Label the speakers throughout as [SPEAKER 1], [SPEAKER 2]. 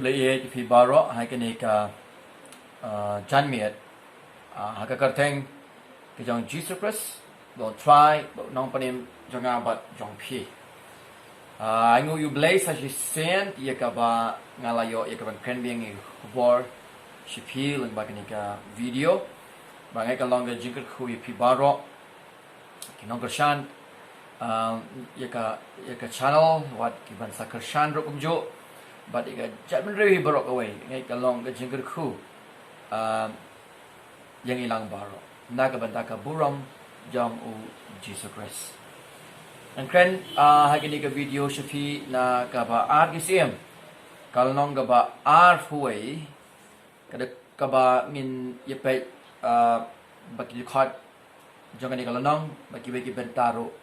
[SPEAKER 1] play fi baro hai ke ni ka janmiet ha ka karteng ke jong Jesus Christ don't try nong panim jonga bat jong phi angu you blaze as you sent ye ka ba ngalayo ye ka ban kren biang i bor shi phi lang ba ke ni ka video ba ngai ka long ke jingker khu ye fi baro ki nong ka shan ye ka channel wat ki ban sakar shan ro kum jo but it got Japan really broke away. Ngay kalong ka jingger ku yang ilang baro. Nagabanda ka buram jam u Jesus Christ. And kren hagini ka video shafi na kaba ar gisim. Kalong kaba ar huway kada kaba min yepe baki khot jang ni kalong baki baki bentaro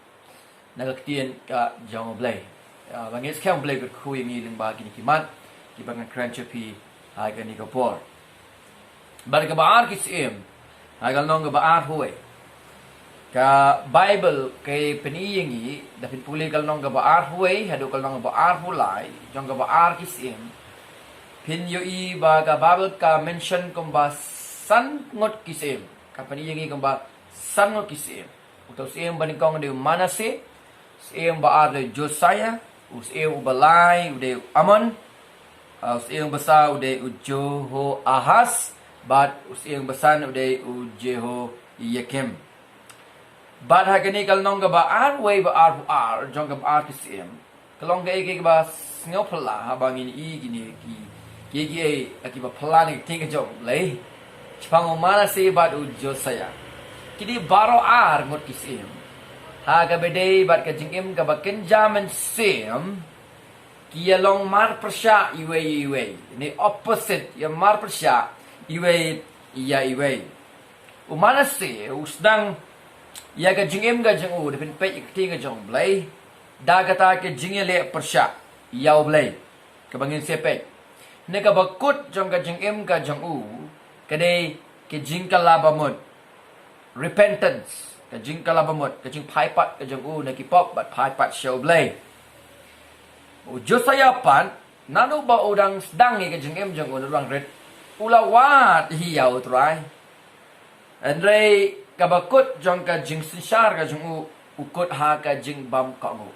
[SPEAKER 1] nagaktian ka jang oblay. Bang es kang blay ku yang ilang bagi ni kimat ki bang crunch pi ai ka ni ka por bar ka baar kis em ai gal nong ka baar huwe ka bible kay peniyengi dapit puli kal nong ka baar huwe hadu kal nong ka baar hulai jong ka baar kis em pin yo I ba ka bible ka mention kum ba san ngot kis em ka peniyengi kum ba san ngot kis em utos em ban kong de Manasseh em baar de Josiah us eu balai ude Amon us eu besar ude Ujoho Ahas bat us eu besar ude Ujeho Yakim bat hagani kal nong ga ba ar way ba ar jong ga ar kisim kalong ga ke ba sngo phala ha bangin I gini ki akiba phala ni ting jong lei chpang Manasseh bat Josiah kidi baro ar ngot kisim Haga bedai bat ka jingim ka baken jaman sem kia long mar persya iwe ni opposite ya mar persya iwe ya iwe U Manasseh usdang ya ka jingim ka jingu depin pe ikti ka jong blai da kata ke jingile persya ya blai ka bangin sepe ne ka bakut jong ka jingim ka jongu kade ke jingkala bamut repentance ka jing kala bamot ka jing phai pat ka jong u na ki pop bat phai pat show blay u Josiah pan nanu ba udang sedang ka jing em jong u urang red ula wat hi yau trai andre ka bakut jong ka jing sinshar ka jong u ukut ha ka jing bam ka ngu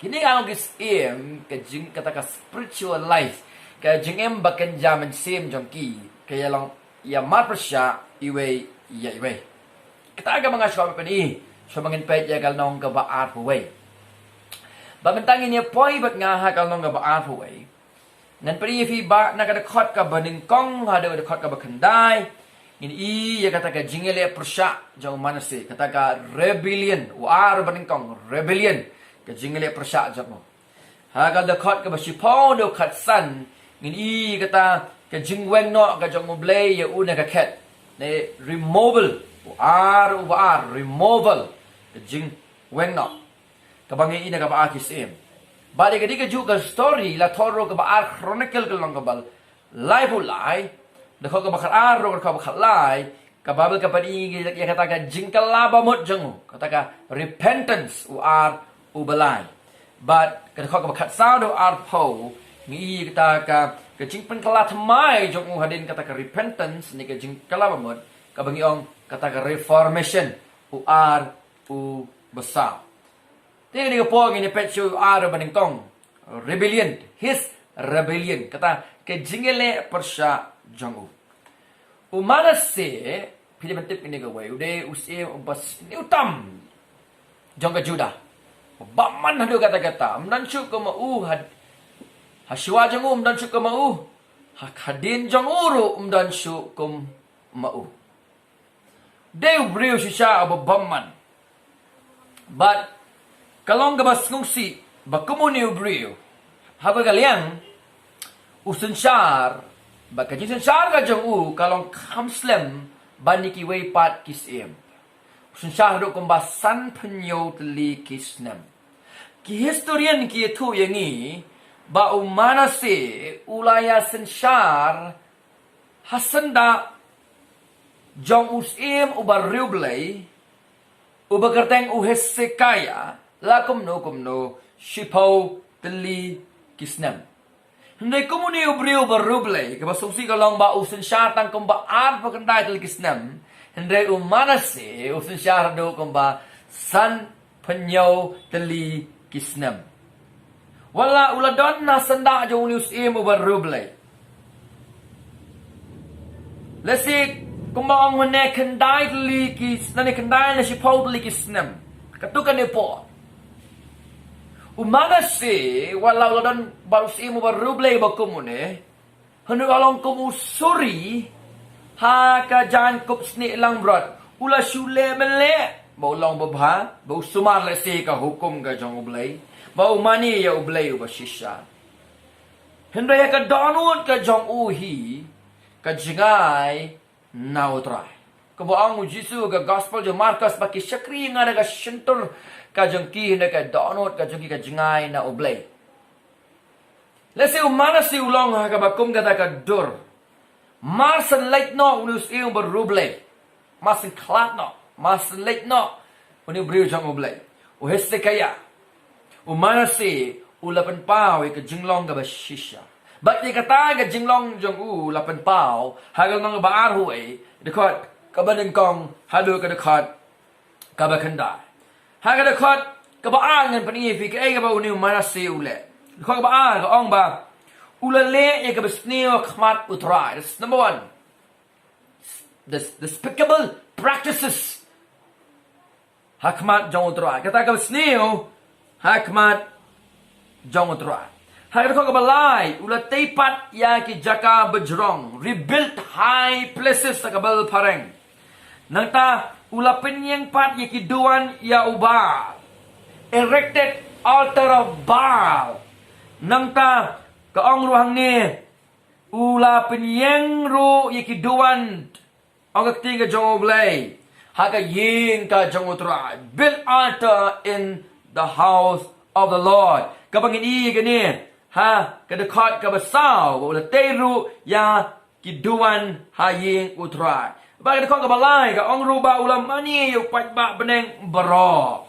[SPEAKER 1] kini ang gis em ka jing kata ka spiritual life ka jing em baken jaman sem jong ki kaya lang ya mar persya iwe ya iwe kita aga mga shop ni so mangin pet ya kal nong ka baat huway bamantangin niya poi bat nga ha kal nong ka baat huway nan pri fi ba na kada khot ka baning kong ha de khot ka bakandai in I ya kata ka jingile persya jong Manasseh kata ka rebellion war baning kong rebellion ka jingile persya jong mo ha kal de khot ka ba sipaw do khat san in I kata ka jingweng no ka jong mo blay ya una ka khet ne removal Uar removal jing wengno kabangi ina ka ba kisim bali ka di ka juga story la thoro ka ba chronicle ka long ka bal live ulai de ko ka ba khar ro ka ba khalai ka babel ka padi ya kata ka jing kalaba mot jang kata ka repentance uar ubalai but ka ko ka ba khat sa do ar po ni kata ka jing pen kala thamai jong hadin kata ka repentance ni ka jing kalaba mot kabangi ong kata ka reformation uar u besar tinggal ni po ngini petsu uar baning tong rebellion his rebellion kata ke jingele persya jongu U Manasseh pilih ini ka way ude usie bas ni utam jong ka Judah baman hadu kata mdan chu ko mau haswa jongu mdan chu ko mau hadin jong uru mdan chu ko mau They real shisha abo bamman. But kalong gabas ngungsi bakumuni ubriyo. Haba kaliang usensyar bakajin sensyar ka jong u kalong kamslem baniki way pat kisim. Usensyar do kumbasan penyo teli kisnem. Ki historian ki tu yangi ba U Manasseh ulaya sensyar hasanda jong usim ubar riublay ubakarteng Hezekiah la kumno shipaw teli kisnem Hindi kumuni ubriu baruble, kaba sungsi kalong ba usin syartan kumba ar pakandai telikisnam, hindi Manasseh usin syardo kumba san penyau telikisnam. Wala uladon na sanda jong news im baruble. Lesi kumba ang wane kandai telikis, nani kandai na si pau telikisnam. Katukan ni po. U Manasseh walau dan baru simu baruble bakumune hendu along kumu suri ha ka jan kup sni lang brat ula shule mele bau long babha bau sumar lesi ka hukum ka jong ublay bau mani ya ublay ba shisha hendu ya ka donut ka jong uhi ka jingai nautrai ka baang Jisu ka gospel jo Markus baki syakri ngada ka shentur ka jengki na ka donut ka jengki ka jingai na ublay. Lesi Manasseh ulong ha ka bakum kata ka dur. Marsan late no unus iung berublay. Marsan klat no. Marsan late no unu briu jang ublay. Uheste kaya. Manasseh ulapan pau ka jinglong ka bashisha. Bat di kata ka jinglong jang ulapan pau hagang ng baar huay dekat kabadan kong hadu ka dekat kabakanda. Haga dekat kebaan dengan penifi ke ai ba uni Manasseh ule. Dekat kebaan ka ong ba ulale ya ka besneo khmat utrai. That's number one. The despicable practices. Hakmat jong utrai. Kata ka besneo hakmat jong utrai. Haga dekat kebalai ula tepat ya ki jaka bejrong. Rebuilt high places sa kabal pareng. Nang ta ula penyeng pat ya kiduan ya ubal. Erected altar of Baal. Nang ta kaong ruhang ni ula penyeng ru ya kiduan ang kakti ka jong oblay. Haka ying ka jong utray. Build altar in the house of the Lord. Kapag ini gani ha kadekat kabasaw ula teru ya kiduan haying utray. Bagi dekong kabalay ka ong ruba ulam mani yung patba beneng baro.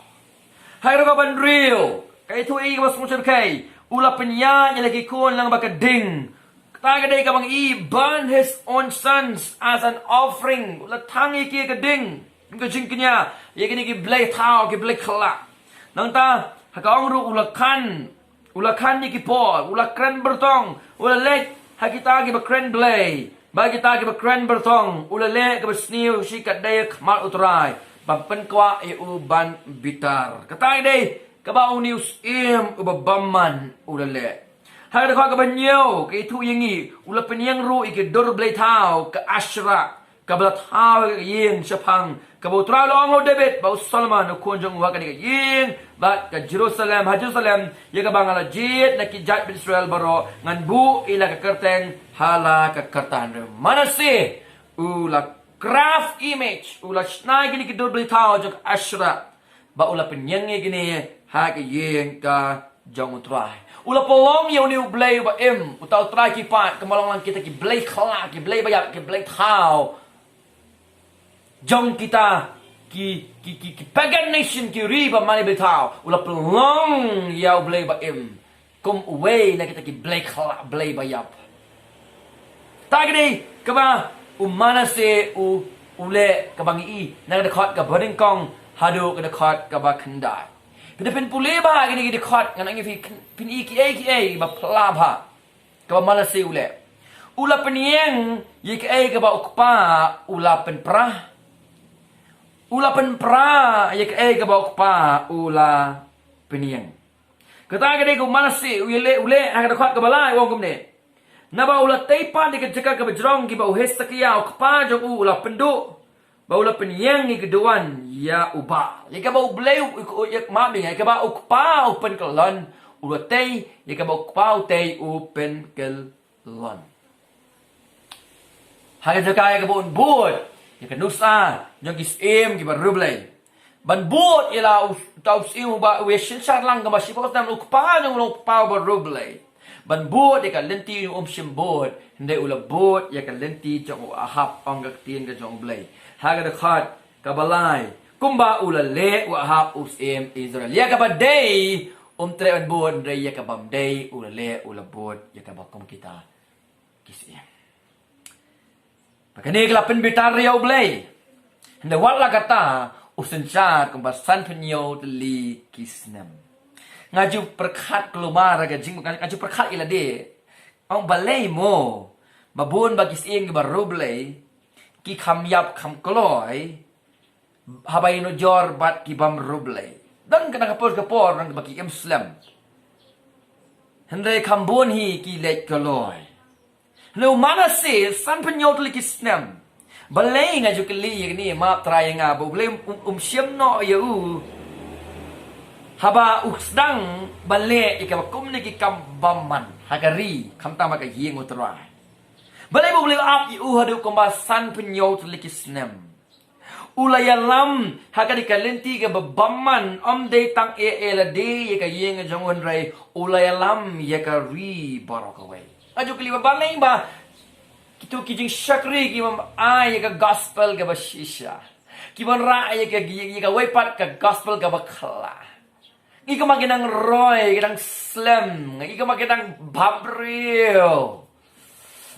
[SPEAKER 1] Hai ka bandril. Kay tu i ka masungsun kay ula penya nya lagi kun lang bakading. Kataga day ka bang i burn his own sons as an offering. Ula tangi ki kading. Ka jingknya ya kini ki blay tao ki blay kala. Nang ta ka ong ru ula kan ni ki po ula kren bertong ula lek hakita ki ba kren blay. Bagi kita kren bertong ulale ke besniu sikat daya khmat utrai bampen kwa e uban bitar katai dei ka ba unius im ubabaman ulale ha ka ka banyo ke tu yingi ula penyang ru ke dor blai tau ke ashra ka bla tau yin shapang ka bo tra long ho David ba Solomon ko jong wa ka ni yin ba ka Jerusalem ya ka bangala jit na ki jat Israel baro ngan bu ila ka kerteng hala ka kertan Manasseh ula craft image ula snai gini ki dor blai tau jong ashra ba ula penyang gini ha ka yin ka jong utrai ula polong yaw ni blay ba utaw try ki pat kamalong lang kita ki blay khala ki blay bayap ki blay tau jong kita ki pagan nation ki riba mani betao ula pelong yaw blay ba kum away na kita ki blay khala blay bayap tagdi kaba Manasseh ule kabang i na dekat ka bading kong hadu ka dekat ka ba kandai Pina puli ba gini dekat ngan angi pin iki ba plaba ka ba Manasseh ule ula penieng yik ka ba ukpa ula pen pra yik ka ba ukpa ula penieng kata gede ko Manasseh ule ang dekat ka balai wong kumne na ba ula taipan di kejaka ka bejrong ki ba uhes sakia ukpa jong ula pendu ba ula penieng ni keduan ya uba ya ka ba ublay yak mabing ya ka ba ukpa open kelon ula tay ya ka ba ukpa tay open kelon haga jaka ya ka ba unbud ya ka nusa jong kisim ki ba rublay ban bud ila tau sim ba we shin lang ka ba sipos nam ukpa jong ukpa ba rublay ban bud ya ka lenti simbod hindi ula bud ya ka lenti jong ahap ang gaktin ka jong blay haga dekat kabalay kumba ula le wa hap usim Israel ya ka ba day treban buon re ya ka bam day ulale ulabot ya ka bakom kita kisiem. Pakani kelapen bitar riau blay. Handa wala kata usencar kumbasan penyo teli kisnem. Ngaju perkat keluar aga jing ngaju perkat ila de. Ang balay mo mabun bagis ing baru blay ki kham yap kham kloy habay no jor bat ki bam rublay. Dan kena kapor nang bagi Islam. Handa kambun hi ki let kloy. U Manasseh san penyo teli kisnem. Balay ngaju keli ni ma try nga bo blem siam no yu. Haba usdang balay ikabakum ni kikambaman hagari kamta maka hieng utrai. Balay bo blem ap yu hadu kombasan penyo teli kisnem. Ulayalam hagari kalenti ke babaman day tang la de ka hieng jangon rai ulayalam ya ka ri barokaway. Ajo keli balay ba kitu kijing syakri ki ay ka gospel ka basisha. Ki ban ra ay ka ka wepat ka gospel ka bakla. Ika maginang roy, kinang slim, ika maginang babril.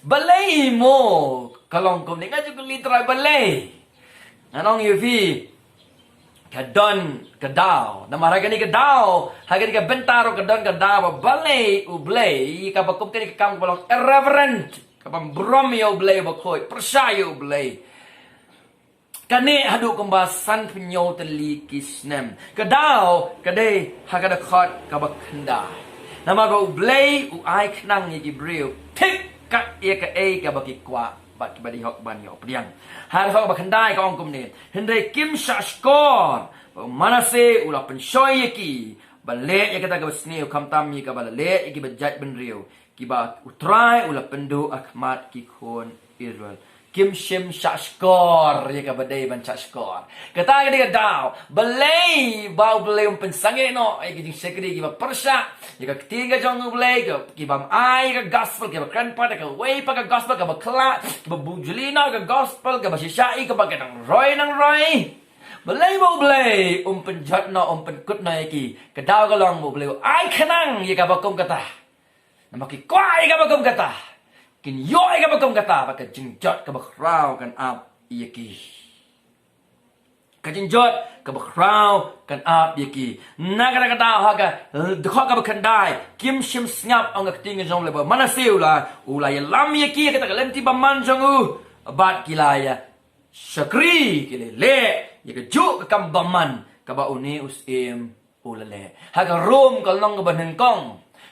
[SPEAKER 1] Balay mo kalong kum ni nga jud literal balay. Anong yufi kadon kadaw na maragani kadaw hagani ka bentaro kadon kadaw balay ublay ka bakum kani ka kang balong irreverent kapam bromio blay bakoy persayo blay kani hadu kumbasan penyo teli kisnem kadaw kadai hagada khot kabakanda nama go blay u ai knang ni gibril tik ka e ka e ka bakikwa bat badi hok ban yo priang har ho bakandai ka ongkum ni hindai kim shashkor Manasseh ula penshoy ki bale ya kata ka basni kamtam ni ka bale ki bajat benriu kiba utrai ula pendu akmat ki khon Israel kim shim shashkor ya ka badai ban shashkor kata ka dia daw balay bau balay pensange no ai ki sekri ki ba persha ya ka tinga jong balay ki bam ai ka gospel ki ba kan pa ka way pa ka gospel ka ba kla ki ba bujulina ka gospel ka ba shai ka ba ka nang roy balay bau balay penjat no penkut no ki ka daw ka long mo balay ai khanang ya ka ba kom kata namaki kwai ka bagom kata kin yoy ka bagom kata baka jingjot ka bakraw kan ap yaki ka jingjot ka bakraw kan ap yaki nagara kata haga dkho ka bakandai kim shim snap ang akting jong lebo Manasseh ula ya lam yaki kata kalenti baman jong bat kilaya syakri kilele ya ka ju ka kambaman ka ba uni usim ulale haga rom kalnong ka banengkong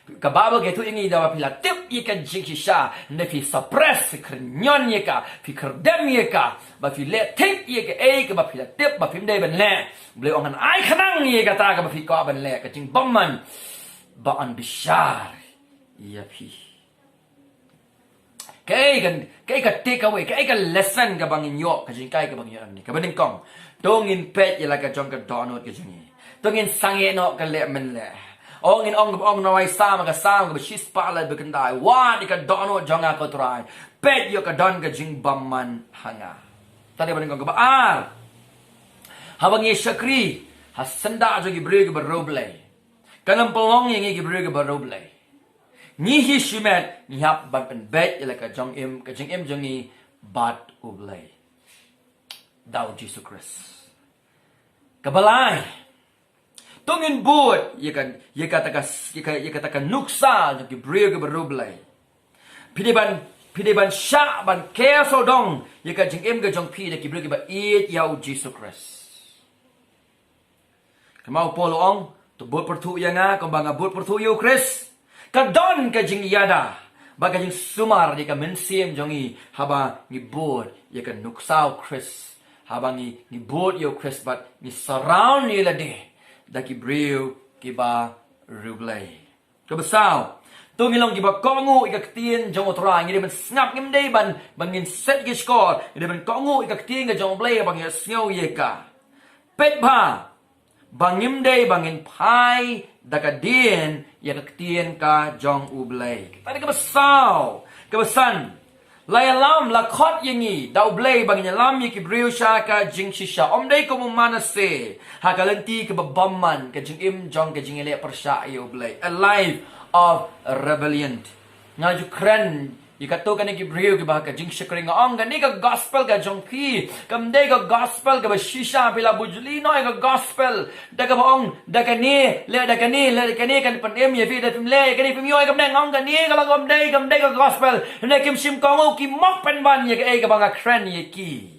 [SPEAKER 1] kababa gitu ini dawa pila tip ika jinghisha ne fi suppress krenyon yeka fi kerdem yeka ba fi le tip yeka ka ba pila tip ba fi mdai ban le ble ongan ai khanang yeka ta ka ba fi ko ban le ka jing bomman ba an bishar ya fi kai ka take away kai ka lesson ka bangin yo ka jing kai ka bangin ni ka baning kong dongin pet yela ka jong ka donut ka jingi dongin sange no ka le men le ong nawai sama ka shis pala bekendai wa dika dono jonga ko trai pet yo ka don ka jing bamman hanga tadi baning ko ba habang ye shakri hasanda jo gi breg baroblay kanam pelong yang gi breg baroblay ni hi shimet ni hap ban pen bet ila ka jing im jongi bat ublay daw Jesus Christ kabalay tungin buat ye kata ka nuksa jo ki breg baroblay pideban sha ban keso dong ye ka jingim ga jong pi de ki breg ba it yau Jesus Christ kamau polo ong to bot pertu yanga kembang bot pertu yo Christ ka don ka jing yada ba ka jing sumar ye ka mensim jongi haba ni bot ye ka nuksao Christ haba ni bot yo Christ but ni surround ni la de daki breu kiba rublay kabasau tungilong kiba kongu ikaktien jong otra ngi ben snap ngim dei ban bangin set gi score ngi ben kongu ikaktien ga jong blay bang snyo yeka pet ba bangim dei bangin pai dakadien yakaktien ka jong ublay tadi kabasau kabasan Layalam la khot yangi dau blay bang nyalam yi kibriu sha ka jing shisha om dai ko mu Manasseh ha ka lenti ke babamman ka jingim jong ka jingele persha yo blay a life of rebellion ngaju kren yi ka to ka ni kibriu ke ba ka jing shakring ong ka ni ka gospel ka jong pi kam dai ka gospel ka ba shisha pila bujli no ka gospel da ka ong da ka ni kan pan em ye fi da pim le ka ni pim yo ka nang ong ka ni ka la kam dai ka gospel ne kim sim ko mo ki mok pen ban ye ka ba ka kren ye ki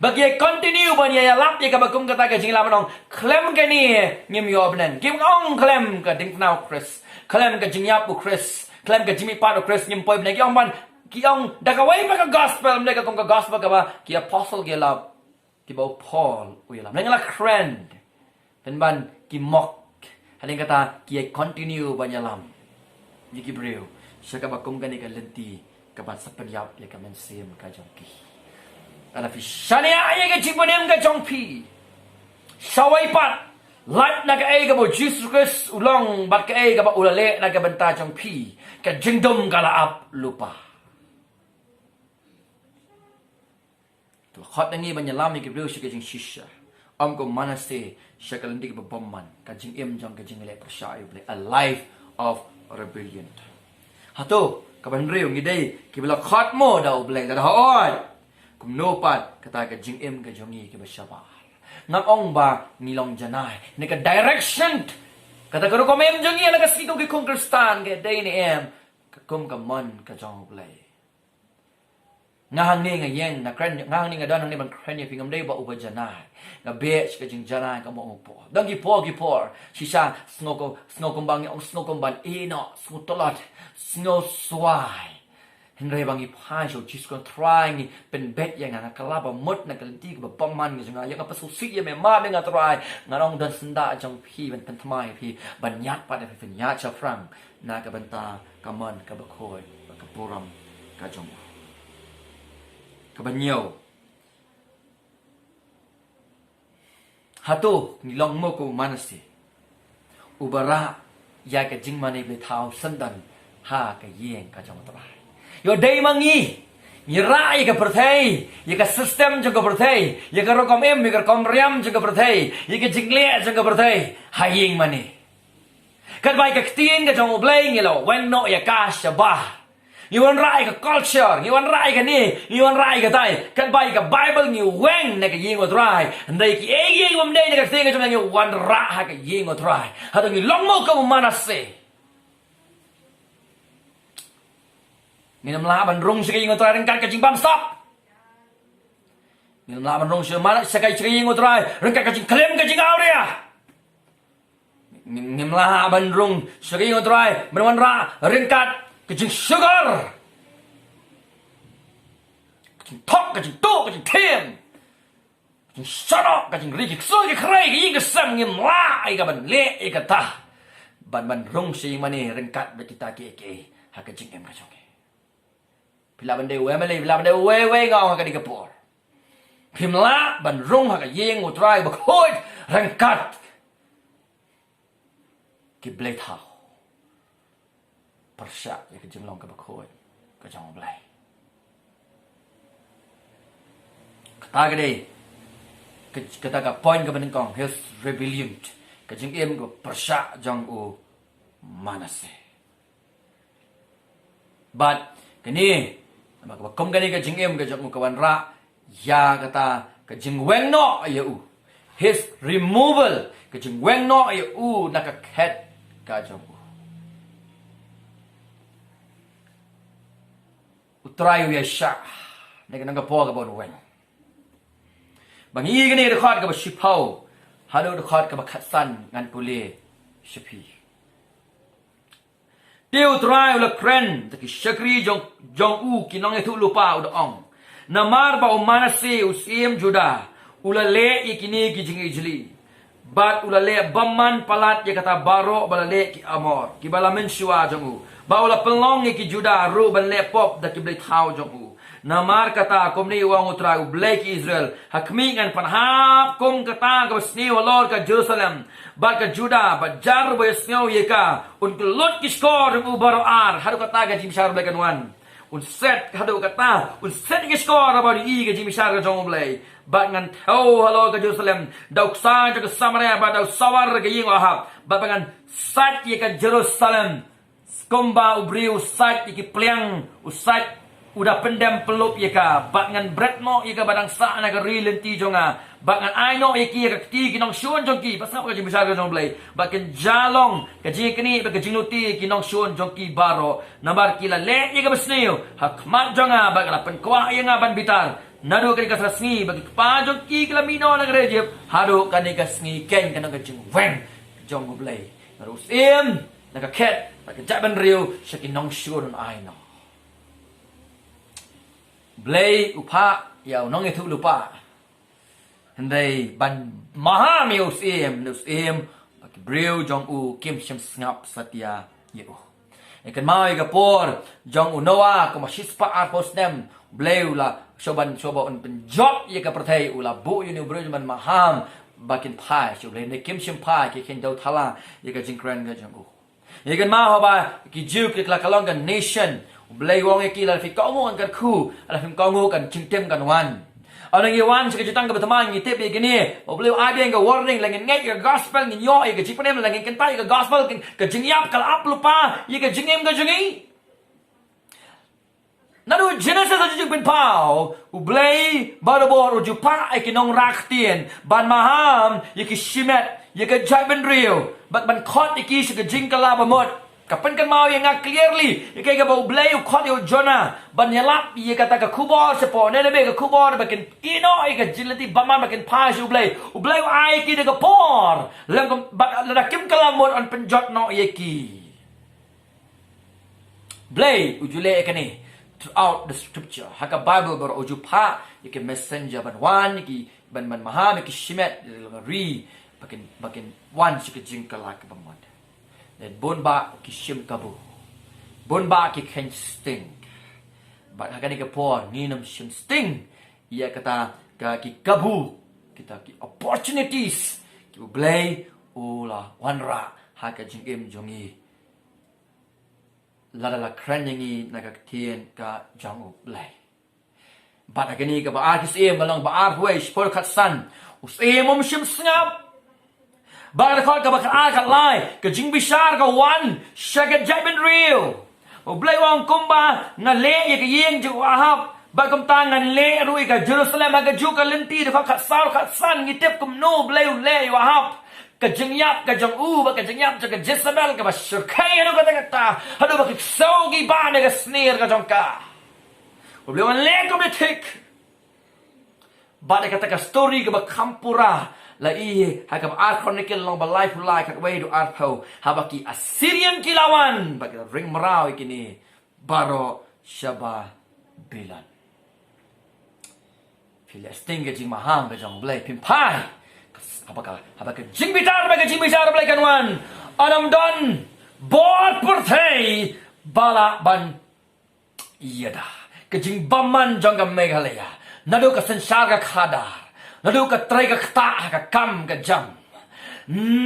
[SPEAKER 1] bagi continue ban ye lap ye ka ba kum ka ta ka jing la manong klem ka ni ngim yo bnen kim ong klem ka ding now Chris klem ka jing yap bu Chris klem ka jimi pa do Chris ngim poi bnen ki ong ban ki ong da ka wai ba ka gospel ne ka kum ka gospel ka ba ki apostle ge lap ki ba Paul u ye lap ne la kren pen ban ki mok haling kata ki continue ban ye lam ye ki breu shaka ba kum ka ni ka lenti ka ba sapan yap ye ka men sim ka jong ki ana fi shania ye ka chiponem ka jong pi shawai pat light na ka ai ka bo Jesus Christ ulong bat ka ai ka ba ulale na ka benta jong pi ka jingdom ka la ap lupa to hot ngi ban yalam ni ka breu shi ka jing shisha am ko Manasseh shakal ndi ka bomman ka jing em jong ka jing le persha yu a life of rebellion hato ka ban reu ngi dai ki bla khot mo dau bleng da hoi kum no pat kata ka jing em ka jongi ka ba shaba ngam ong ba nilong janai ne ka direction kata ko kom em jongi la ka situ ki kongrestan ke dai ni em ka kum ka mon ka jong blai ngahang ni nga yen na kren ngahang ni nga dan ni ban kren ye pingam dai ba uba janai nga be ka jing janai ka mo po dang gi por shisha snoko bang ong snoko ban ino smutolat snow swai Henry bangi phai so jis kon try ni pen bet yang na kala ba mot na kalti ba pamman ni nga yang apa susi ye me ma me nga try ngarong dan senda jong phi ban pen thmai phi ban nyat pa de pen nyat cha frang na ka banta ka mon ka ba khoi ka puram ka jong ka ban nhiều hatu ni long mo ko Manasseh ubara ya ka jing mane be thao sandan ha ka yeng ka jong try yo dai mangi ni rai ka perthai ye ka system jong ka perthai ye ka rokom em ye ka kom riam jong ka perthai ye ka jingle jong ka perthai haying mani kan bai ka tin ka jong bleng ye lo when no ya ka shabah you wan rai ka culture you wan rai ka ni you wan rai ka tai kan bai ka bible ni weng na ka ying wat rai ndai ki e ying mom dai na ka tin ka jong ni wan ra ha ka ying wat rai ha dong ni long mo ka Manasseh Minum la ban rung segi ngotrai rengkat ka jingbam stop. Minum la ban rung segi ngotrai rengkat ka jing klem ka jing auria. Minum la ban rung segi ngotrai menawan ra rengkat ka jing sugar. Ka jing tok ka jing tu ka jing tem. Ka jing shadok ka jing riki so ki krai ka ying ka sam ngim la ai ka ban le ai ka ta. Ban rung segi mani rengkat ba kita ke ha ka jing em ka jong. Pila bande we male pila bande we ngau ka di kapur pimla ban rung ha ka yeng utrai ba khoi rangkat ki blade ha persha ye ka jimlong ka ba khoi ka jong blai kata ka dei kata ka point ka ban kong his rebellion ka jing em ko persha jong u Manasseh but kini maka kom gani ka jing em ka jong kawan ra ya kata ka jing weng no ya u his removal ka jing weng no ya u na ka khet ka jong u utrai ya sha ne ka nang po ka bon weng bang yi gani de khat ka ba shipau halo de khat ka ba khatsan ngan pule shipi Teu trai ula kren taki shakri jong u kinong itu lupa udah ong. Namar ba Manasseh usim Juda ula le ikini ki jing ijli. Bat ula le bamman palat ye kata baro bala le ki amor. Ki bala menshua jong u. Ba ula pelong ki Juda ru ban le pop da ki blai thau jong u. Namar kata komni wang utrai u blai ki Israel. Hakmi ngan panhap kom kata ka sni walor ka Jerusalem. Ba ka Juda ba jar ba sni ye ka un lut ki skor u baro ar haru kata ka jim shar blai kanwan. un set hadu kata un set ke score about i ke jimisar ke jong blai bat ngan thau halo ke Jerusalem dauk sa ke Samaria ba dauk sawar ke ying Ahab bat ngan sat ye ke Jerusalem komba ubriu sat ye ke pliang usat udah pendam pelup ye ka bat ngan bread mo ye ka badang sa na ke rilenti jonga bat ngan ai no ye ki ke ti kinong shun jong ki pasal ke jimisar ke jong blai bat ken jalong ke jikni ba ke jinuti kinong shun jong ki baro nambar kila le ye ka besneu hakmat jonga bat la pen kwa ye nga ban bitar nadu kan ka sngi bagi pa jong ki kila mino na grejep hadu kan ka sngi ken kan ka jing wen jong blai nadu sim na ka ket ba ka jaban riu shakin nong shun ai no blai upa yau nong itu lupa hendai ban maha mius im bagi briu jong u kim shim ngap satya yeu ikan mau ikan por jong u noa ko mashispa arpos nem bleu la soban on penjot ye ka perthai ula bu yu ni briu man maham bakin pai shu blei ne kim shim pai ke ken dau thala ye ka jingkran ga jong u ikan mau ba ki ju ke la kalong kan nation blei wong ye ki la fi ko mo kan khu ala fim ko ngo kan chingtem kan wan orang Iwan sekarang jutang ke berteman ngitip begini, beliau ada yang ke warning lagi ngai ke gospel nginyo ke cipenem lagi kentai ke gospel ke jingiap kalau ap lupa ye ke jingim ke jingi. Nadu Genesis aja jupin pau, ublei baru baru jupa ke nong raktien ban maham ye ke shimet ye ke jaben rio, ban khot iki se ke jingkala bamot. Kapan kan mau yang clearly ikai ka bau blay khot yo Jonah ban yalap ye kata ka kubor sepo ne be ka kubor bakin kino ka jilati baman bakin pas ublay ai ki de ka por lam la kim kalamot on penjot no ye ki blay ujule ekani throughout the scripture haka Bible ber ujupa ye messenger ban wan ki ban maham ki shimet ri bakin wan sik jingkala ka bamot dan bonba ki shim kabu bonba ki ken sting bat hakani ke por ni nam shim sting ia kata ka ki kabu kita ki opportunities ki blay ula wanra haka jingim jongi la kranyangi naga tien ka jangu blay bat hakani ka ba arkis em balang ba arway spor khatsan us em shim snap Baga kau ka bakal kat lai ke jing bishar ka wan shagat jaben real. Blai wang kumba na le ye ke yeng ju Ahab ba kum tangan le rui ka Jerusalem aga ju ka lenti de kat sar kat san ngitep kum no blai le Ahab ka jing yap ka jong u ba ka jing yap ka Jezebel ka ba shurkai no ka ta hadu ba ki sogi ba ne ka sneer ka jong ka. Blai wan le kum tik ba de kata ka story ka ba kampura la iye hakam ar chronicle long ba life like kat way do art ho habaki Assyrian kilawan bagi ring merau ikini baro shaba bilan Filistin ke jing maham ke jong blai pimpai habaka jing bitar blai kanwan adam don bor perthai bala ban iyada ke jing baman jong ka Meghalaya nado ka sensar ka khadar Nadu ka try ka kta ka kam ka jam.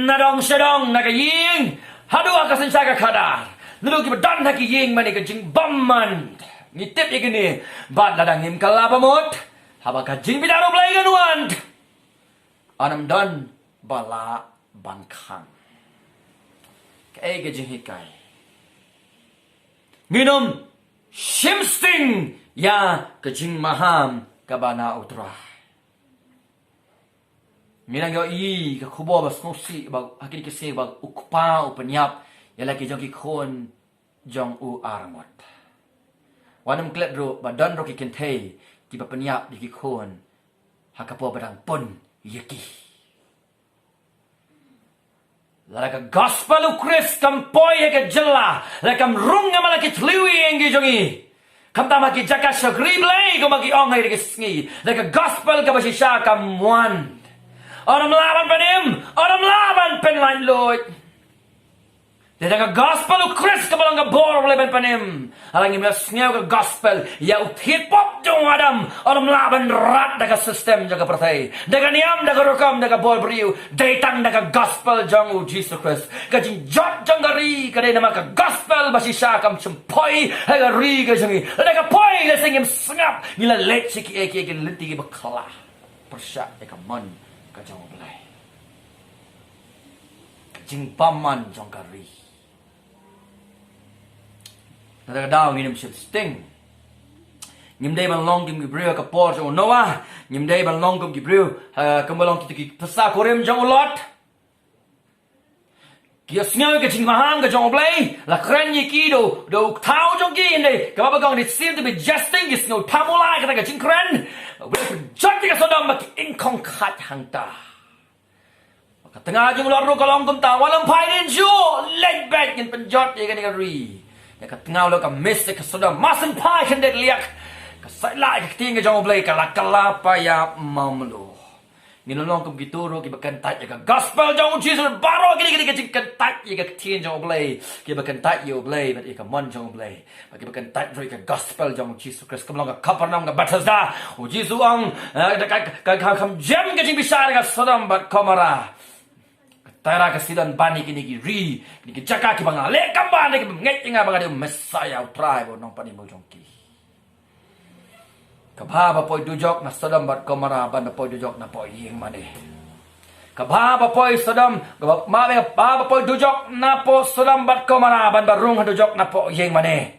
[SPEAKER 1] Nadong sedong na ka ying. Hadu ka sensa ka kadar. Nadu ki badan na ki ying mani ka jing bamman. Ngitip ikini. Bad ladang him kalabamot. Haba ka jing bidaro blay ganuan. Anam don bala bankang. Kaya ka jinghikai. Minum shimsting ya ka jing maham kabana utra. Minang yo i ka kubo ba snosi ba hakini kese ba ukpa upanyap yala ki jong ki khon jong u armot wanam klet ro ba don ro ki kentei ki ba panyap di ki khon hakapo badang pon yeki la ka gospel u Christ kam poy ka jella la kam rung ngama ki tliwi engi jongi kam tama ki jaka shagri blai ko magi ong hai ki sngi la ka gospel ka ba shisha kam wan Orang melawan panim, orang melawan penlain loy. Dengan gospel u Chris ka balang ka bor leben panim. Alang imla sneu ka gospel ya u hip hop jong adam alam laban rat daga system jaga pertai. Daga niam daga rokam daga bor briu datang daga gospel jong u Jesus Christ. Ka jing jot jong gari ka dei nama ka gospel basi sha kam chempoi haga ri ka jangi. Daga poi le singim snap nila let siki eke ke lenti ke bakla. Persya ka mon ka jong blai. Ka jing paman jong gari. Nada daw nginum ship sting. Ngimday ban long kim gibriu ka por jong Noah. Ngimday ban long kim gibriu kambalong ki pasa korem jong lot. Kia sneu ka jing mahang ka jong blay. La kren yi ki do thao jong ki inde. Ka ba gong it seem to be jesting is no tamulai ka jing kren. Ble jot ka sodom mak in kong khat hang ta. Ka tengah jong lot ro ka long kum ta walam pai din ju leg back in penjot ye ka ni ka ri. Ka tengah lo ka miss ka soda masan pai kan det liak ka sai lai ka ting ka jong blai ka la pa ya mamlo nginolong kum gituro ki bakan tat ka gospel jong Jesus baro ki ka jing kan tat ka tin jong blai ki bakan tat yo blai but ka mon jong blai ki bakan tat ka gospel jong Jesus Christ kam long ka Kapernaum ka Bethesda o Jesus ang ka kam jam ka jing bisar ka Sodom bat Gomora Tara kasidan bani kini ki ri kini ki jaka ki banga le kamba ne ki ngai tinga banga de Messiah tribe nong pani mo jong ki kabha ba poi dujok na Sodom bat Gomora ban poi dujok na poi yeng mane kabha ba poi Sodom ma be ba poi dujok na po Sodom bat Gomora ban barung dujok na po yeng mane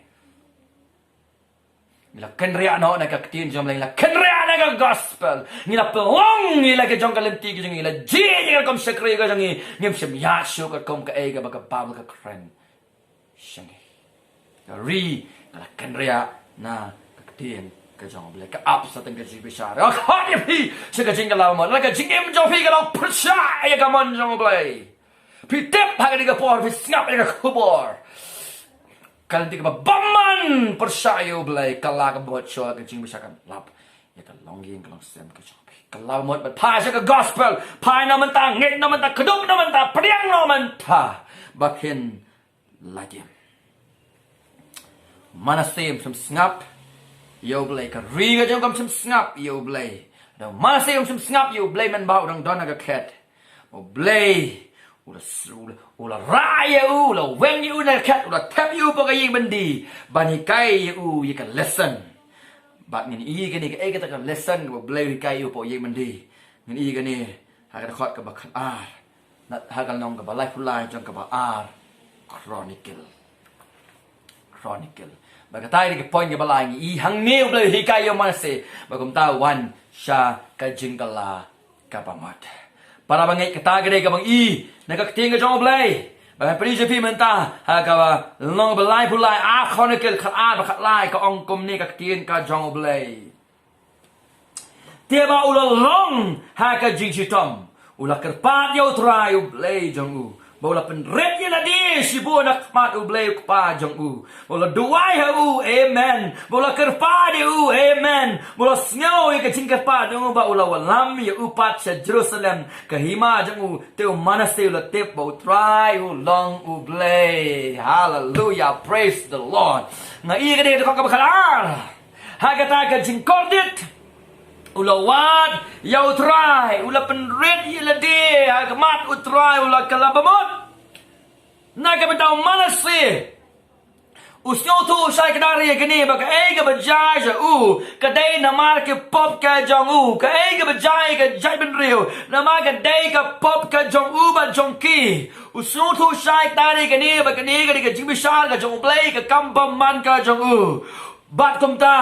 [SPEAKER 1] Nila kenria no na ka tin jom la kenria na ka gospel nila pelong nila ke jong kalenti ke jong nila ji nila kom sekre ka jong ngim sem ya shu ka kom ka e ka ba ka pablo ka kren shangi ka ri nila kenria na ka tin ka jong la ka up sa teng ka ji bishar ka khani pi se ka jing ka law mo la ka jingim jong pi ka law persha ya ka mon jong blai pi tep ha ka di ka por pi snap ka kubor Kalau tiga baman persayo belai kalau buat show kecing bisa kan lap ya kan longging kalau sem kecapi kalau mau berpasang ke gospel pai nama mentah ngek nama mentah keduk nama mentah periang nama mentah bakin lagi mana sem sengap yo belai ke ringa jom kam sengap yo belai dan mana sem sengap yo belai menbau dong dona ke cat mau belai Ula raya ula weng you na cat ula tap you pa kaying bandi bani kai you you can listen but ngin i gani ka ka ta listen wa blay kai you po yeng bandi ngin i gani ha ka khot ka bakhan na ha ka nong ka ba life line jong ka ba chronicle ba ka tai ka point ka ba lai i hang new blay hi kai you Manasseh ba kum ta wan sha ka jingala ka ba mat para bangai kata gede ka bang i nakakting ka jong blay ba pri pi menta ha ka ba long belai pulai chronicle khat ba khat lai ka ong kum ni ka tin ka jong blay tiba ula long ha ka jing chitom ula kerpat yo try blay jong u bola penret ye na di si bo nak mat u blay pa jong u bola duai ha u amen bola kerpa di u amen bola snyo ye ka jing kerpa jong u ba ula walam ye u pat sa Jerusalem ka hima jong u te Manasseh ula tip bo try u long u blay hallelujah praise the Lord nga i ka de ka ka bakhalar ha ka ta ka jing kordit ula wat yau try ula penret ila de agmat utry ula kalabamot naga betau Manasseh usnyo tu sai kadari gani ba ka ga bajai ja u ka dai na mar ke pop ka jong u ka ga bajai ka jai ben rio na ma ka dai ka pop ka jong u ba jong ki usnyo tu sai kadari gani ba ka ni ka jing bisal ka jong play ka kampam man ka jong u bat kum ta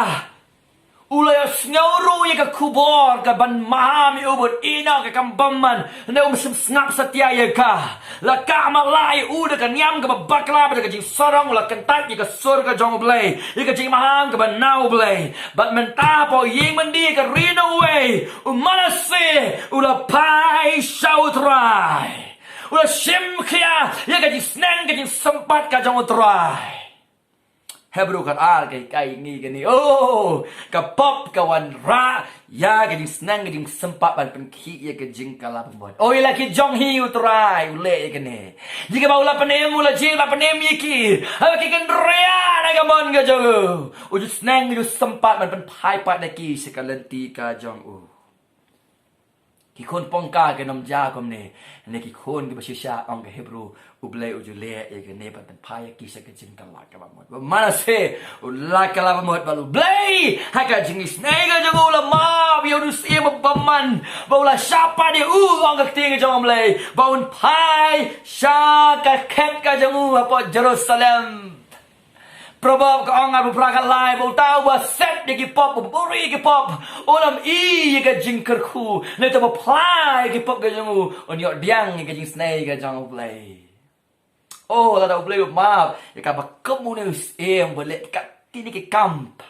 [SPEAKER 1] Ulay sngauru ye ka kubor ka ban mahami ubud ina ka kambaman na snap satya ye ka la ka malai uda ka nyam ka bakla ba ka jing sarang la kentat ye ka sur ka jong blay ye ka jing maham ka ban now blay but menta po yeng mandi ka rino way Manasseh ula pai shautrai ula shim khia ye ka jing snang ka jing sempat ka jong trai Hebrew kan kai ni kan ni. Oh, ka pop kawan ra ya ke jing senang ke jing sempat ban pen ki ya ke jing kala pembuat. Oh ila ki jong hi utrai ule ke ni. Jika bau la penem ula jing la penem ki. Ha ki kan ria na ka mon ke jong. Uju senang ju sempat ban pen pai pat na ki sekalenti ka jong u. Ki kon pongka ke nom ja kom ne ne ki kon ke basisha ong ke Hebrew uble ujule ye ke ne ban pai ki se ke jing kala ka bamot Ba Manasseh ula kala bamot balu blay ha ka jing snega jong ula ma bi udu se baman ba ula siapa dia ong ke ting jong blay ba un pai sha ka ket ka jong apa Jerusalem Probab ka ang abu prakat lai bau tau ba set de ki pop buri ki pop olam i ka jing kerku ne ta ba plai ki pop ka jamu on yo diang ka jing snai ka jang play oh la da play ma ya ka ba komunis boleh ka tini ki camp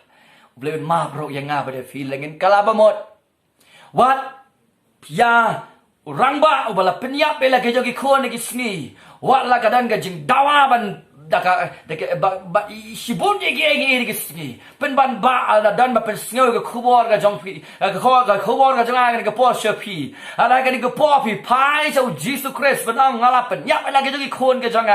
[SPEAKER 1] play ma bro yang nga ba de feel ngin kala ba mot what ya orang ba ubala penyap bela ke jogi khon ki sni what la ka dan ka jing dawa ban daka ba shibun ye ge sni pen ban ba ala dan ba pen sngo ga khubor ga jong pi ga khubor ga jong ga po shapi ala ga ni ga po pi pai so Jesus Christ ban ang ngala pen yak ala ga jogi khon ga jong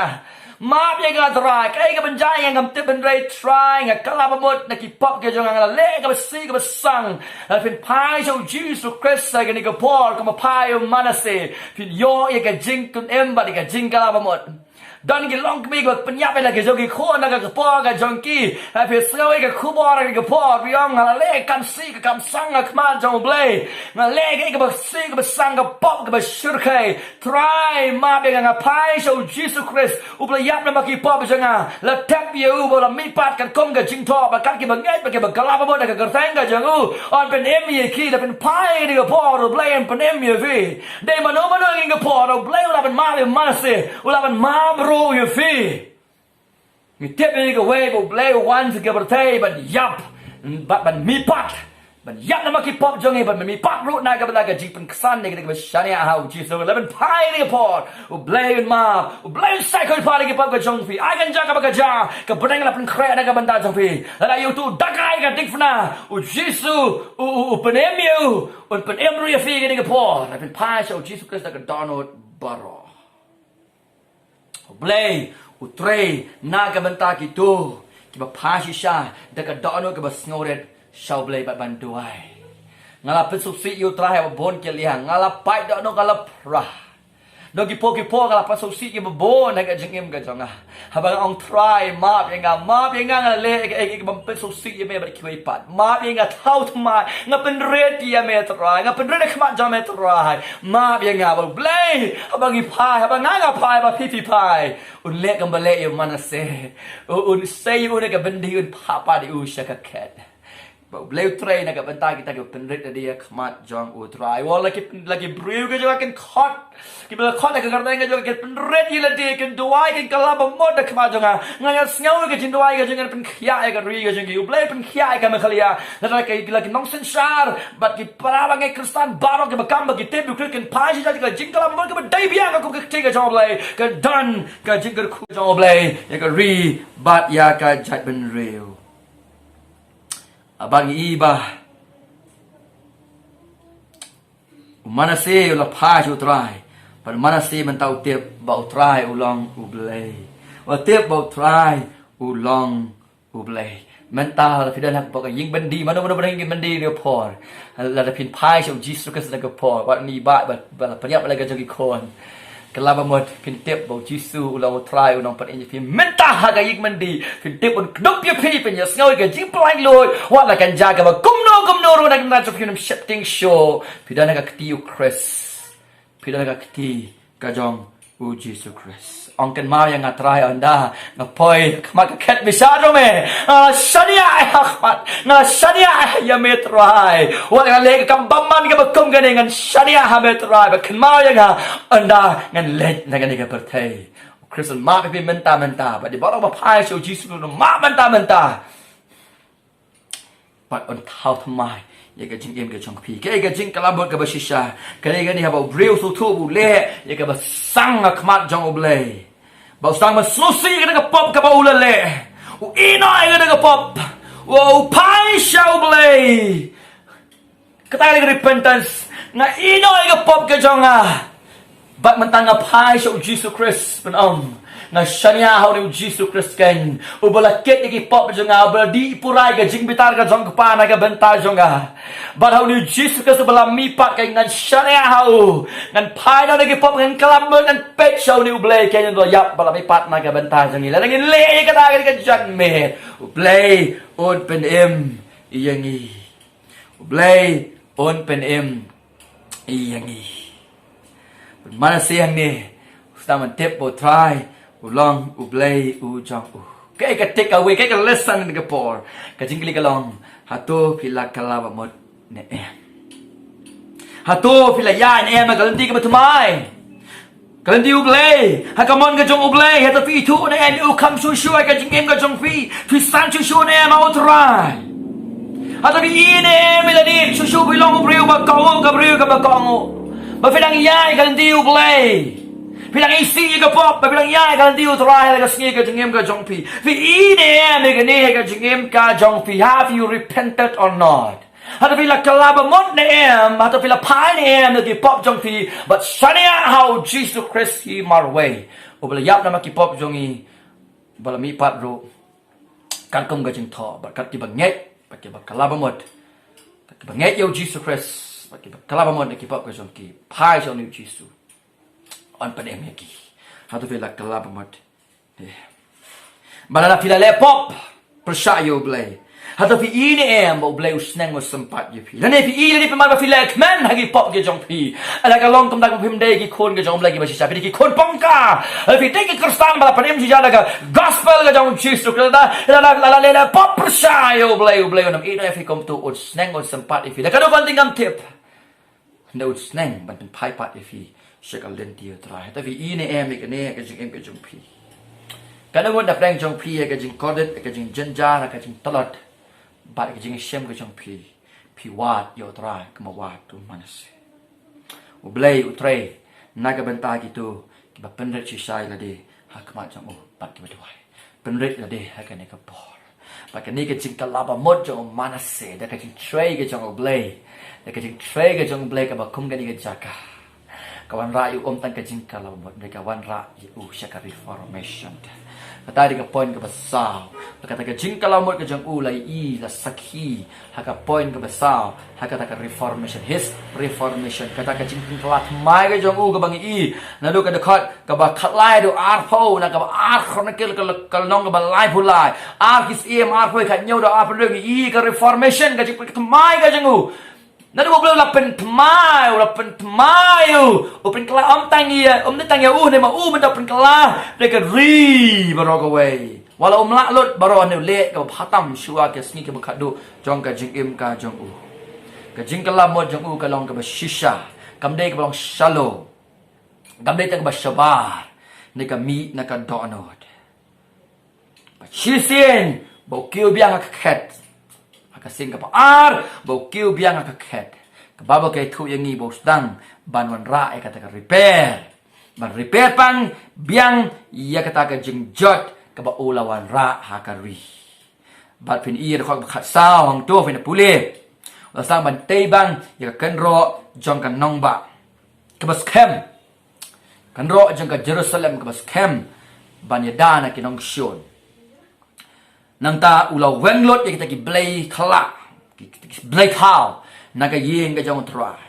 [SPEAKER 1] ma ye ga dra kai ga ban jai yang ngam te ban rai trying ga kala ba mot na ki pop ga jong ngala le ga si ga sang ala pen pai so Jesus Christ ga ni ga po ga ma pai Manasseh pin yo ye ga jing kun em ba ga jing kala ba mot Dan ki long kami ko penyap lagi jogi khon na ka po ka jongki ha pe srawe ka khubor ka po riong hala le kam si ka kam sang ka ma jong blay na le ka ba si ka ba sang ka pop ka ba shurkai try ma be nga pai so Jesus Christ u bla yap na ma ki pop janga la tap ye u bo la mi pat kan kom ka jing to ba kan ki ba ngai ba ke ba kala ba bo da ka gartang ka jang u on pen em ye ki da pen pai ni ka po ro blay en pen em ye vi de ma no ngi ka po ro blay la pen ma le Manasseh u la pen ma you fee. You tip me go away, go play once, give or take, but yup, but me pot. But yup, the monkey pop jungy, but me pot root naga like a jeep and Sunday, give a shiny how Jesus 11 pie in a pot, who blame and ma, who blame cycle party, give up a junk fee. I can jack up a jar, can bring up and crack a bandage fee. And I you two duck eye can dig for now, who Jesus, who penem you, who pen every fee getting a pot. I've been pie, so Jesus Christ like a Donald Burrow. Blay utrei naga benta kitu kiba pasisha daga dono kiba snoret shau blay bat banduai ngala pesusi utrei bon keliang ngala pai dono ngala prah do kipo ngala pesusi kiba bon naga jingim ga jonga habang ong try map yang ngala le kiba pesusi ye me bat kibai pat map yang thau thma nga pen red ya me try nga pen red khma jam me try map yang ba blay habang ipai habang nga pai ba pipi pai un le kam bale yo Manasseh un say un ka bendi un papa di u shaka cat ba blay tray na ka benta kita ka pen red dia khma jong u try wala lagi brew ka jo kan khot ki bela khot ka garda ka jo ka pen red ila dia kan duai kan kala ba mod ka khma jonga nga sngaw ka jin duai ka jong pen khia ka ri ka jong u blay pen khia ka me khalia na ka lagi nonsense shar but ki para ba ngai kristan baro ka bakam ba ki te bu kan pai ja ka jing kala ba ka dai bia ka ka te ka jong blay ka dan ka jing ka khu jong blay ya ka ri bat ya ka jat ben real abang iba Manasseh la page utrai but Manasseh mentau tip ba utrai ulong ublay wa tip ba utrai ulong ublay mental fidan hak ba ying bendi mana ying bendi dia por la pin page of Jesus Christ la por wa ni ba penyap la ga jogi kon kelaba mod pin tip ba Jesus ulong utrai ulong pat in mental hak ying bendi pin tip un knop ye pi pin ya snoi ga jing plai loi wa la kan jaga ba kumno ro na kan so pin shifting show fidan hak tiu Chris fidan hak ti ka jong u Jesus Christ ongken ma yang atrai anda ngapoi kmak ket bisado me shania ahmat na shania ya metrai wa le kam bamman ka bakum ga ngan shania ha metrai ba kan ma yang anda ngan let na ga pertai Christian ma pe menta ba di ba pai so Jesus no ma menta but on how to my ye ka jing em ka chong pi ke ka jing kala bot ka ba shisha ka le ga ni ha ba real so thu bu le ye ka ba sang khmat jong oblay ba sang ma so si ka pop ka ba ulale Inoi ka daga pop. Wow, pai shall blay. Kata ka repentance. Nga inoi ka pop ka jonga. Bat mentanga pai shall Jesus Christ penam. Nga shania hau ni Jesus Christ kan. Ubala ket ni pop jonga. Ubala di purai ka jing bitar ka jong kepana ka bentar jonga. Bat hau ni Jesus Christ ubala mipat ka ngan shania hau. Ngan pai na ni pop ngan kalamber ngan pet shau ni ublay kan yang yap bala mipat na ka bentar jongi. La ngin le ka ta ka jan me. Ublay on pen em iyangi. Ublay on pen em iyangi. Mana siang ni? Ustaz mentip bo try. Ulang, ublay, ujang, Kaya ka take away, kaya ka lesson in Singapore. Kajingkili ka lang, hato pila kalawa mo na Hato pila yan magalanti ka matumay. Kalanti ublay, hakamon ka jong ublay, hato pi tu na ukam sushu ay ka jingim ka jong pi san sushu na mautray. Hato pi ine miladip, sushu bilong ubriyo bagkongo, kabriyo ka bagkongo. Mafilang yan, kalanti ublay. Bilang isi ka pop, bilang ya ka diu try ka sngi ka jingim ka jongpi. Vi ine me ka ne ka jingim ka jongpi. Have you repented or not? Hata bila kalaba mot ne hata bila pai ne ki pop jongpi, but shania how Jesus Christ he mar way. O bila yap na ki pop jongi bala mi pat ro. Kan kum ka jing tho, but kat ki banget, pat ki kalaba mot. Kat ki banget yo Jesus Christ, pat ki kalaba mot ne ki pop ka jongki. Pai jong ni Jesus. On pen lagi. Hatu fila kelab mat. Balala fila le pop. Persayo blay. Hatu fi ini bo blay usneng mo sempat ye pi. Lane fi ini ni pemar fila kmen hagi pop ge jong pi. Ala ka long kum dak pim dei ki kon ge jong blay ki ba sisa ki kon pongka. Ala fi dei ki kristan bala panem si jala ka gospel ge jong Jesus kreda. La pop persayo blay onam ini fi kom tu usneng mo sempat ye pi. La ka do kon tingam tip. Nda usneng ban pen pai pat ye fi. Sekal lentir terakhir. Tapi ini ni ka jing ka jong pi. Kana mo na prang jong pi ka jing kodet ka jing jenjar ka jing talot. Ba ka jing shem ka jong pi. Pi wat yo terakhir ka mawat tu Manasseh. Ublay utray naga benta gitu. Kiba penret si sai la de ha kama jong bat kiba duai. Penret la de ha ka ne ka por. Ba ka ni ka jing kalaba mod jong Manasseh da ka jing tray ka jong ublay. Da ka jing tray ka jong ublay ka ba kum ka ni ka jaka. Kawan rayu tan kajing kalau buat mereka kawan rayu syaka reformation. Kata dia poin ke besar. Kata kajing kalau buat kajang ulai la sakhi. Haka poin ke besar. Haka kata reformation. His reformation. Kata kajing kelat mai kajang ke bangi Nadu ka dekat ka ba khatlai do arpo na ka ba ar khon kel nong ka ba lai pulai. Ar kis arpo ka nyau do ar pulai ka reformation kajing mai kajang Nadu mo blo lapen tmai open kala tangia ni tangia ne ma benda pen kala de ka ri barok away wala la lot baro ne le ka phatam shua ke sni ke khadu jong ka jingim ka jong ka jing kala mo jong ka long ka ba shisha kam de ka long shalo kam de ta ka ba shabar ne ka mi na ka donod ba shisien bo kiu biang ka khat kasing ka ar bo kiu biang ka khet ka babo kay thu yang ni bo stang ban wan ra kata ka repair ban repair pang biang ya kata ka jingjot ka ba ulawan ra ha ka ri bat pin ir khok khat sao hang to pin pule la sang ban tei bang ya kan ro jong kan nong ba ka bas kem kan ro jong ka Jerusalem ka bas kem ban ya dana ki nong shon nang ta ulaw wenglot kita ki blay khala ki blay khao naga yeng ka jong try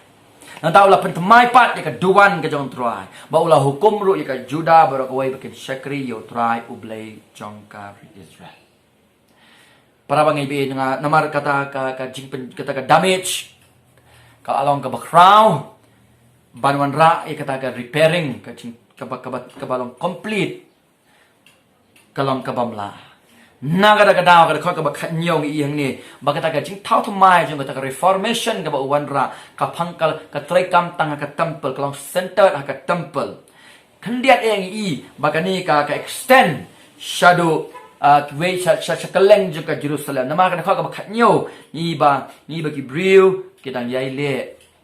[SPEAKER 1] nang ta ula pentemai pat ka duan ka jong try ba ula hukum ru ka juda barak way bakin shakri yo try ublay jong ka Israel para bangai be nga namar kata ka jing kata ka damage ka along ka background banwan ra kata ka repairing ka jing ka balong complete kalong ka bamla naga daga daw ka ka ba nyong iyang ni bakata ka jing tau thmai jong ka reformation ka ba wanra ka phangkal ka trekam tang ka temple kalong center ka temple khandiat eng i bakani ka extend shadow we cha kaleng jong ka Jerusalem nama ka ba nyo ni ba ki brew kitang yai le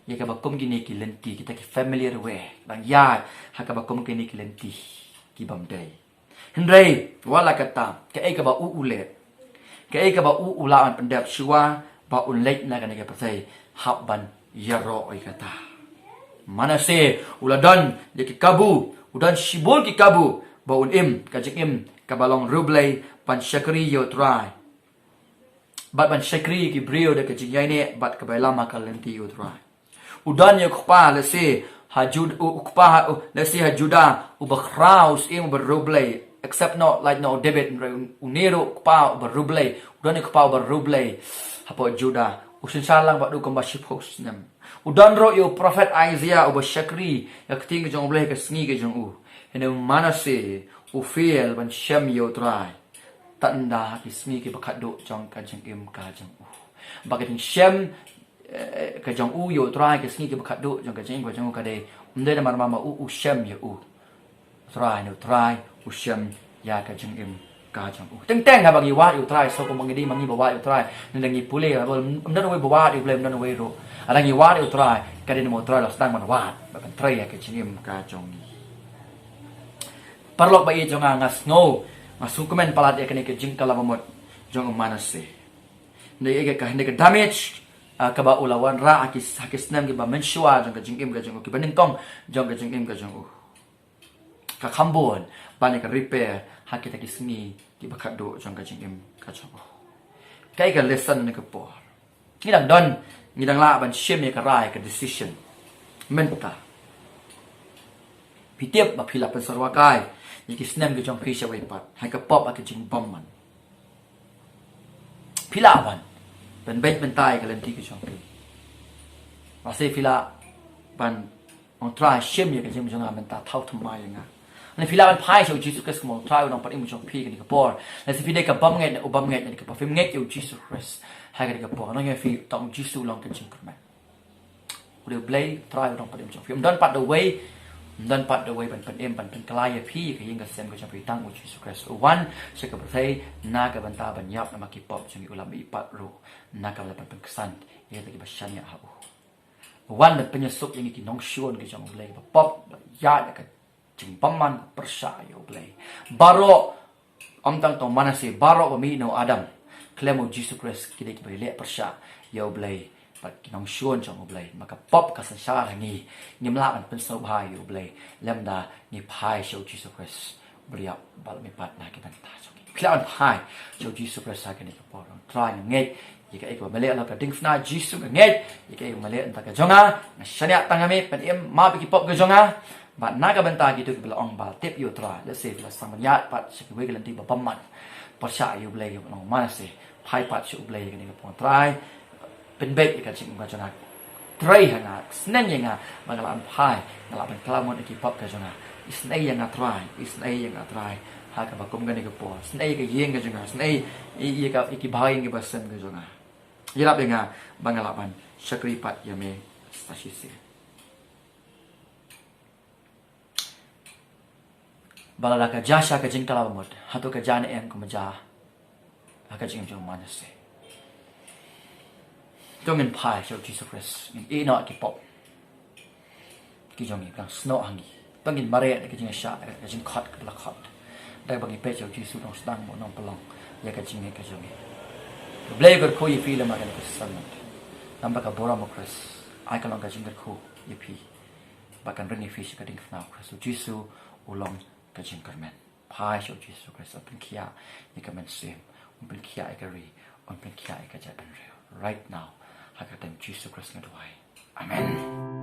[SPEAKER 1] ye ka ba kum ki ni ki lenti kita ki familiar way bang ya ha ka ba kum ki ni ki lenti ki bam dai Hendrai wala kata ke ai ka ba u ulet ke ai ka ba u ulaan pendap shua ba unlet na kan ke pasai habban yaro oi kata Manasseh uladon de ki kabu udan shibul ki kabu ba unim ka jingim ka balong rublei pan shakri yo try bat ban shakri ki brio de ka jingai ne bat ka bailama ka lenti yo try udan yo kpa le se hajud ukpa le se hajuda ubakraus im berublei except not like no debit unero kpa berublei udan yo kpa berublei hapo juda usin salang ba du kamba shipos nem udan ro yo prophet Isaiah uba shakri yak ting jong blei ka sngi ke jong u ene Manasseh u fiel ban shem yo try tanda ki sngi ke bakat do jong ka jingim ka jong u bagating shem ka jong u yo try ke sngi ke bakat do jong ka jing ka jong ka de umde na mama u shem yo u try no try u shem ya ka jingim ka jong u teng teng ha bagi wa yo try so ko mangi mangi ba wa yo try nengi pule ba umde no we ba wa yo blem no we ro alangi wa yo try ka de mo try lo stang man wa ba kan try ya ka jingim ka jong ni parlok ba i jong ngas no masukumen palat ya kene ke jingkala mamot jong Manasseh nei ke ka hende ke damage ka ba ulawan ra hakis nam ke ba menshua jong ka jingim ka jong ki baning tong jong ka jingim ka jong ka khambon ba ne ka repair hakita ki smi ki ba khado jong ka jingim ka jong kai ka lesson ne ka por ngidang don ngidang la ban shem ka rai ka decision menta pitiap ba phila pen sarwa kai ni ki snem ke jong phisha wei pat hai ka pop a ke jing bom man phila ban ben bet ben tai ka lenti ke jong pi ma se phila ban on try shem ye ke jing jong a men ta thau thmai nga ani phila ban phai so Jesus Christ mo try on pat im jong pi ke ni ka por la se phide ka bom nget o bom nget ni ka pa fim nget yo Jesus Christ hai ka por no nge fi tong Jesus long ke jing ka udah play try on pat im jong pi don pat the way dan pat the way ban em ban kelaya pi ke yinga sem ko champi tang uchi Jesus Christ one se ka prei na ka ban ta ban yap na makipop chung ulam i pat ro na ka ban kesan ye lagi basyanya ha one ban penyesuk yang ki nong shuon ke jong blai pop ya ka jing paman persayo blai baro om tang tong Manasseh baro mi no Adam klemo Jesus Christ ki ki le persya yo blai pat kinong shuon jong blai maka pop ka sa ni nimla an pen so bhai yo blai lemda ni phai show Jesus Christ bria bal mi pat na ki ban ta jong plan phai show Jesus Christ sa ke ni ka por try ngai ye ka ek ba male la ka ding fna Jesus ka ngai ye ka male an ta ka jonga na shania tangame pen em ma bi ki pop ka jonga ba na ka ban ta ki tu ki bla ong ba tip yo try let's say la sang ban ya pat se ki we ka lan ti ba pam man persya yo blai yo no Manasseh phai pat show blai ka ni ka por tryเป็นเบ็ดกันจริงกันจนะไตรหงาสนั่นยังไงมันกำลังพายกำลังเป็นคลามอนที่พบกันจนะอิสเนยังไงไตรอิสเนยังไงไตรหากับบักกุมกันนี่ก็ปอสเนก็ยิงกันจนะสเนอีกับอีกบายยังกับเซนกันจนะยี่รับยังไงบางกำลังชักรีปัดยามีสตาชิเซบาลากับจ้าชากับจิงกลาบหมดฮัตุกับจ้าเนี่ยเองก็มาจ้าฮักกับจิงจงมันเสจงเงินพายเจ้า Jesus Christ อีนอกิปอบกิจงเงินกลางสโนว์หังกีบางกินมาเรียนกิจงเงินชากิจงขัดกับละขัดได้บางกินเป้เจ้า Jesus น้องสตังบนน้องปลองอยากกิจงเงินกิจงเงินเบลย์ก็คุยฟีลมากันกิจสันนั่นนั่นบักกับโบราณมคริสไอ้ก็ลองกิจงเงินคุยฟีบักกันเรื่องนี้ฟีชก็ดิ้งฟนาวคริส Jesus อุลองกิจงเงินแมนพายเจ้า Jesus Christ เป็นขี้ยาอยากเป็นเสียมเป็นขี้ยาไอ้กะรีเป็นขี้ยาไอ้กะจะเป็นเร็ว right now หากแต่ Jesus Christ นั้นไว้ Amen